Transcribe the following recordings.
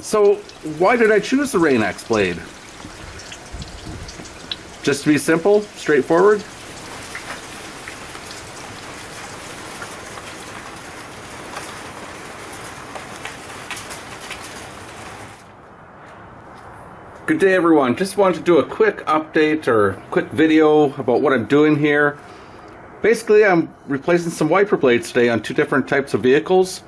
So why did I choose the RainX blade? Just to be simple, straightforward. Good day everyone, just wanted to do a quick update or quick video about what I'm doing here. Basically I'm replacing some wiper blades today on two different types of vehicles.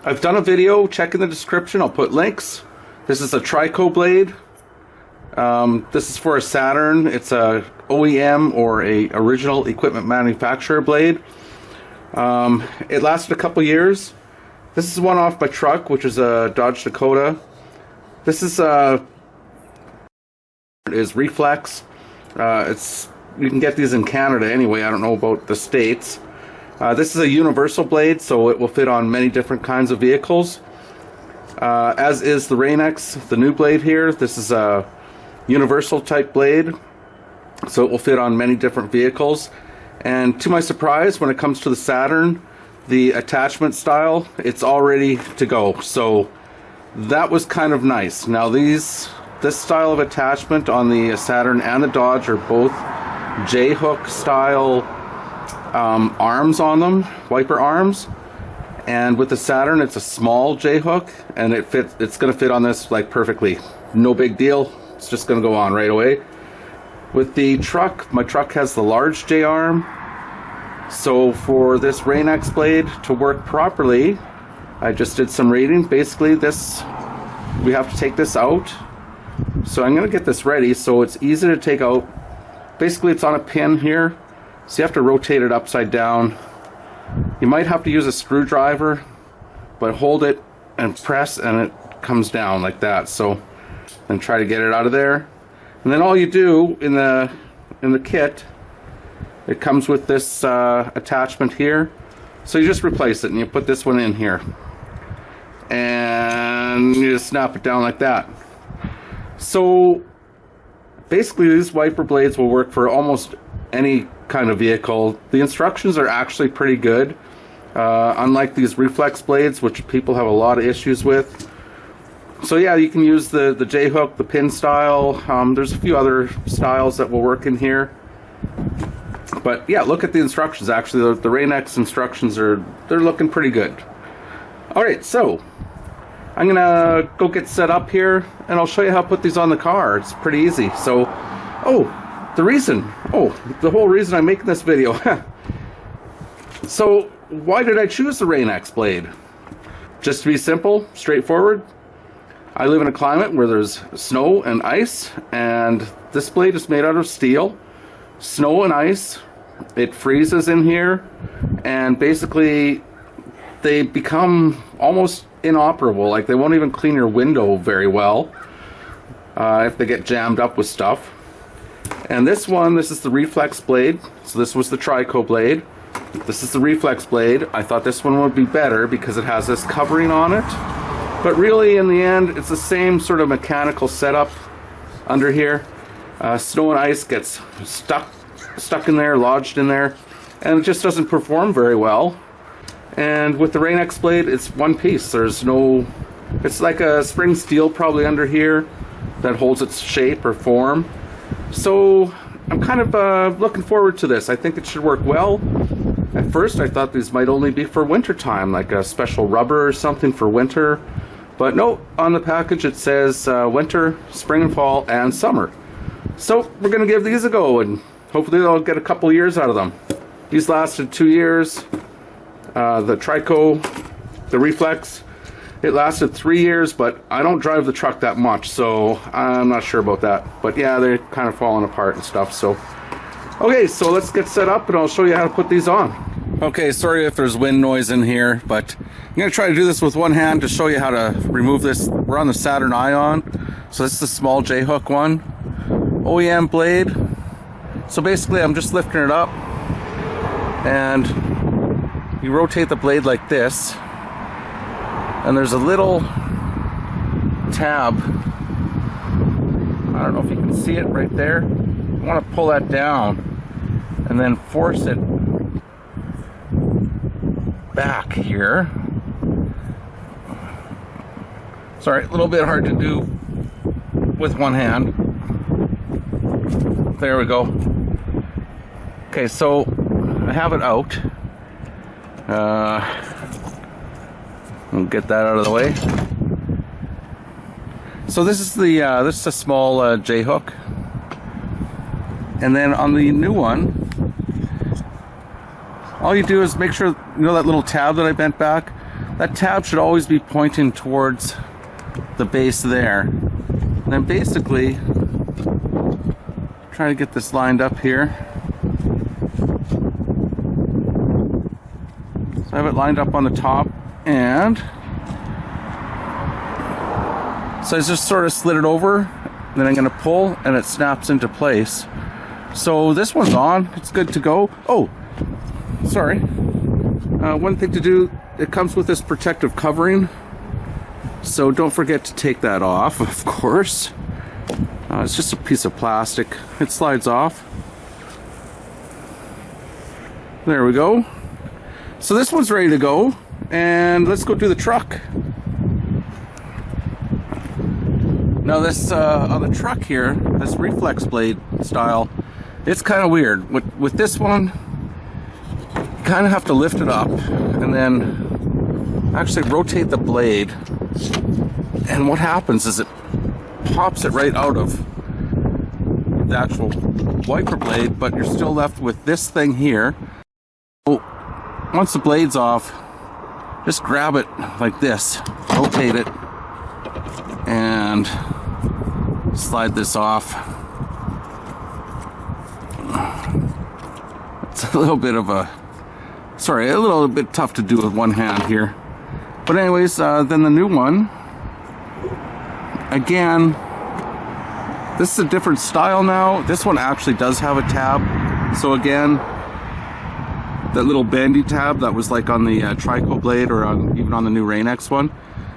I've done a video, check in the description, I'll put links. This is a Trico blade. This is for a Saturn. It's a OEM or a original equipment manufacturer blade. It lasted a couple years. This is one off my truck, which is a Dodge Dakota. This is Reflex. You can get these in Canada anyway. I don't know about the States. This is a universal blade, so it will fit on many different kinds of vehicles. As is the RainX, the new blade here. This is a universal type blade, so it will fit on many different vehicles. And to my surprise, when it comes to the Saturn, the attachment style, it's all ready to go. So that was kind of nice. Now this style of attachment on the Saturn and the Dodge are both J-hook style arms on them, wiper arms. And with the Saturn, it's a small J-hook, and it's going to fit on this like perfectly. No big deal. It's just going to go on right away. With the truck, my truck has the large J-arm. So for this RainX blade to work properly, I just did some reading. Basically we have to take this out. So I'm going to get this ready so it's easy to take out. Basically it's on a pin here, so you have to rotate it upside down. You might have to use a screwdriver, but hold it and press and it comes down like that. So then try to get it out of there. And then all you do in the kit, it comes with this attachment here. So you just replace it and you put this one in here. And you just snap it down like that. So basically these wiper blades will work for almost any kind of vehicle. The instructions are actually pretty good. Unlike these Reflex blades, which people have a lot of issues with. So yeah, you can use the J-hook, the pin style. There's a few other styles that will work in here. But yeah, look at the instructions. Actually, the RainX instructions they're looking pretty good. Alright, so I'm gonna go get set up here and I'll show you how to put these on the car. It's pretty easy. So, the whole reason I'm making this video. So why did I choose the RainX blade? Just to be simple, straightforward. I live in a climate where there's snow and ice, and this blade is made out of steel. Snow and ice, it freezes in here, and basically they become almost inoperable. Like they won't even clean your window very well if they get jammed up with stuff. And this is the Reflex blade. So this was the Trico blade. This is the Reflex blade. I thought this one would be better because it has this covering on it. But really, in the end, it's the same sort of mechanical setup under here. Snow and ice gets stuck in there, lodged in there, and it just doesn't perform very well. And with the RainX blade, it's one piece. It's like a spring steel probably under here that holds its shape or form. So I'm kind of looking forward to this. I think it should work well. At first I thought these might only be for winter time, like a special rubber or something for winter. But no, on the package it says winter, spring and fall, and summer. So we're going to give these a go, and hopefully I'll get a couple years out of them. These lasted 2 years. The Trico, the Reflex, it lasted 3 years, but I don't drive the truck that much, so I'm not sure about that. But yeah, they're kind of falling apart and stuff. So okay, so let's get set up and I'll show you how to put these on. Okay, sorry if there's wind noise in here, but I'm going to try to do this with one hand to show you how to remove this. We're on the Saturn Ion, so this is the small J-hook one. OEM blade. So basically I'm just lifting it up, and you rotate the blade like this, and there's a little tab. I don't know if you can see it right there. I want to pull that down and then force it back here. Sorry, a little bit hard to do with one hand. There we go. Okay, so I have it out. We'll get that out of the way. So this is a small J hook, and then on the new one, all you do is make sure, you know, that little tab that I bent back. That tab should always be pointing towards the base there. And then basically try to get this lined up here. So I have it lined up on the top, and so I just sort of slid it over, then I'm going to pull and it snaps into place. So this one's on, it's good to go. Oh, sorry. One thing to do, it comes with this protective covering, so don't forget to take that off, of course. It's just a piece of plastic. It slides off. There we go. So this one's ready to go, and let's go do the truck. Now this, on the truck here, this Reflex blade style, it's kind of weird. With this one, you kind of have to lift it up and then actually rotate the blade. And what happens is it pops it right out of the actual wiper blade, but you're still left with this thing here. So once the blade's off, just grab it like this, rotate it, and slide this off. It's a little bit of a, sorry, a little bit tough to do with one hand here. But anyways, then the new one, again, this is a different style now. This one actually does have a tab. So again, that little bendy tab that was like on the Trico blade, or even on the new RainX one,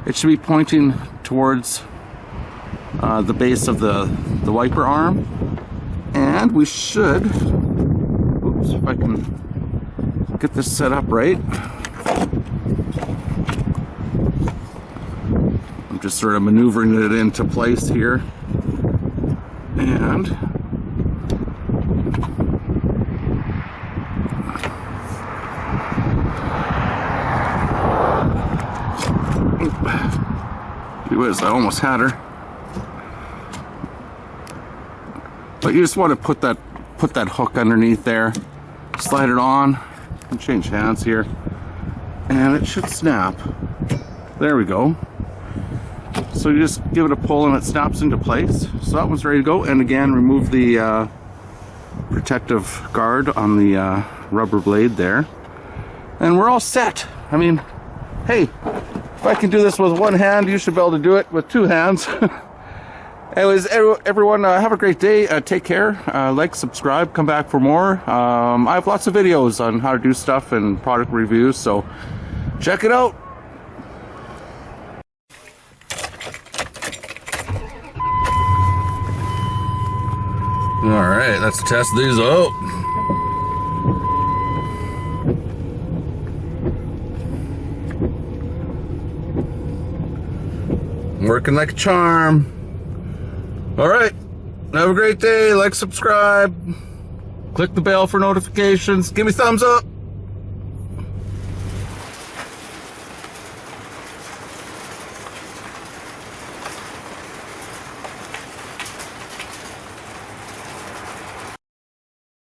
it should be pointing towards the base of the wiper arm. And we should, oops, if I can get this set up right. I'm just sort of maneuvering it into place here. And gee whiz, I almost had her. But you just want to put that hook underneath there, slide it on, and change hands here, and it should snap. There we go. So you just give it a pull and it snaps into place. So that one's ready to go. And again, remove the protective guard on the rubber blade there, and we're all set. I mean, hey, if I can do this with one hand, you should be able to do it with two hands. Anyways, everyone, have a great day. Take care. Like, subscribe, come back for more. I have lots of videos on how to do stuff and product reviews, so check it out. All right, let's test these out. Working like a charm. All right, have a great day. Like, subscribe, click the bell for notifications, give me thumbs up.